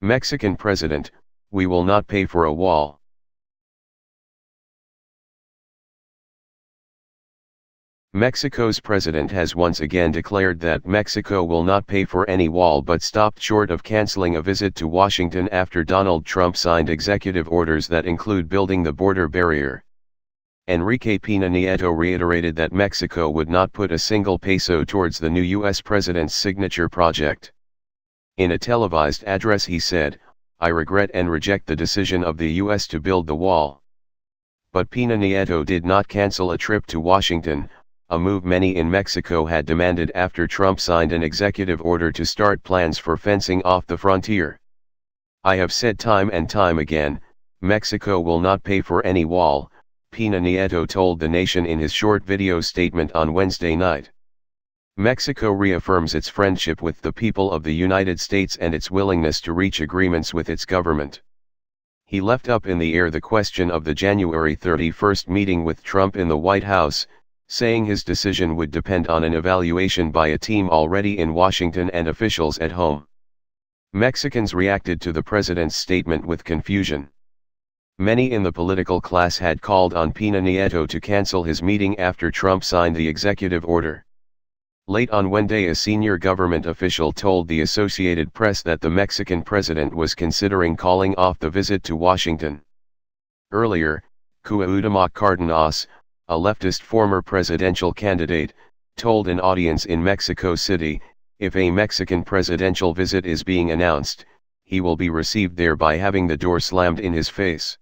Mexican President, we will not pay for a wall. Mexico's president has once again declared that Mexico will not pay for any wall, but stopped short of canceling a visit to Washington after Donald Trump signed executive orders that include building the border barrier. Enrique Pena Nieto reiterated that Mexico would not put a single peso towards the new U.S. president's signature project. In a televised address he said, "I regret and reject the decision of the U.S. to build the wall." But Pena Nieto did not cancel a trip to Washington, a move many in Mexico had demanded after Trump signed an executive order to start plans for fencing off the frontier. "I have said time and time again, Mexico will not pay for any wall," Pena Nieto told the nation in his short video statement on Wednesday night. Mexico reaffirms its friendship with the people of the United States and its willingness to reach agreements with its government. He left up in the air the question of the January 31 meeting with Trump in the White House, saying his decision would depend on an evaluation by a team already in Washington and officials at home. Mexicans reacted to the president's statement with confusion. Many in the political class had called on Pena Nieto to cancel his meeting after Trump signed the executive order. Late on Wednesday, a senior government official told the Associated Press that the Mexican president was considering calling off the visit to Washington. Earlier, Cuauhtémoc Cárdenas, a leftist former presidential candidate, told an audience in Mexico City, "If a Mexican presidential visit is being announced, he will be received there by having the door slammed in his face.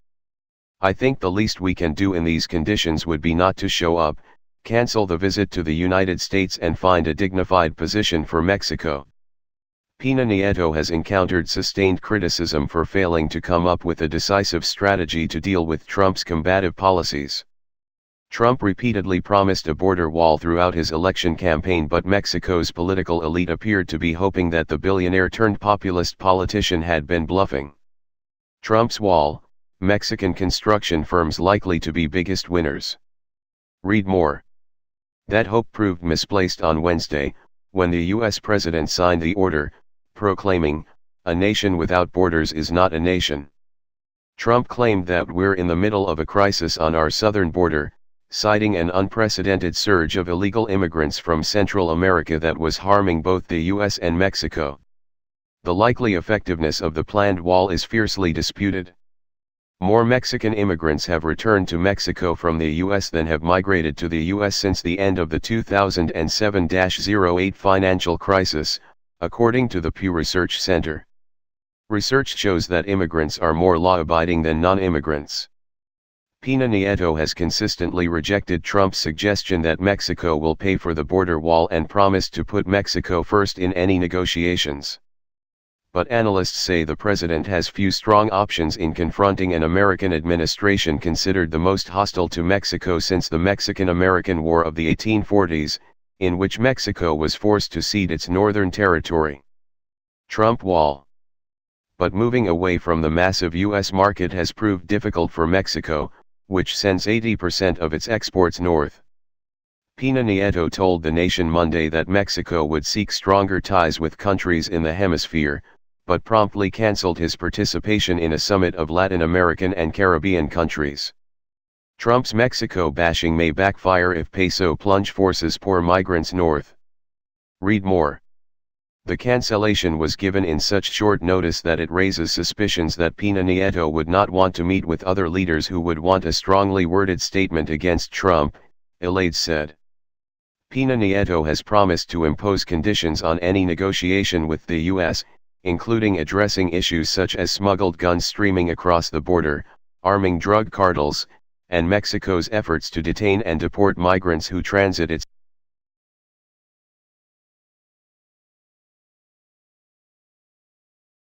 I think the least we can do in these conditions would be not to show up, cancel the visit to the United States and find a dignified position for Mexico." Pena Nieto has encountered sustained criticism for failing to come up with a decisive strategy to deal with Trump's combative policies. Trump repeatedly promised a border wall throughout his election campaign, but Mexico's political elite appeared to be hoping that the billionaire-turned-populist politician had been bluffing. Trump's wall, Mexican construction firms likely to be biggest winners. Read more. That hope proved misplaced on Wednesday, when the U.S. president signed the order, proclaiming, "A nation without borders is not a nation." Trump claimed that we're in the middle of a crisis on our southern border, citing an unprecedented surge of illegal immigrants from Central America that was harming both the U.S. and Mexico. The likely effectiveness of the planned wall is fiercely disputed. More Mexican immigrants have returned to Mexico from the U.S. than have migrated to the U.S. since the end of the 2007-08 financial crisis, according to the Pew Research Center. Research shows that immigrants are more law-abiding than non-immigrants. Pena Nieto has consistently rejected Trump's suggestion that Mexico will pay for the border wall and promised to put Mexico first in any negotiations. But analysts say the president has few strong options in confronting an American administration considered the most hostile to Mexico since the Mexican-American War of the 1840s, in which Mexico was forced to cede its northern territory. Trump wall. But moving away from the massive U.S. market has proved difficult for Mexico, which sends 80% of its exports north. Pena Nieto told the nation Monday that Mexico would seek stronger ties with countries in the hemisphere, but promptly canceled his participation in a summit of Latin American and Caribbean countries. Trump's Mexico bashing may backfire if peso plunge forces poor migrants north. Read more. The cancellation was given in such short notice that it raises suspicions that Pena Nieto would not want to meet with other leaders who would want a strongly worded statement against Trump, Elades said. Pena Nieto has promised to impose conditions on any negotiation with the U.S., including addressing issues such as smuggled guns streaming across the border, arming drug cartels, and Mexico's efforts to detain and deport migrants who transit its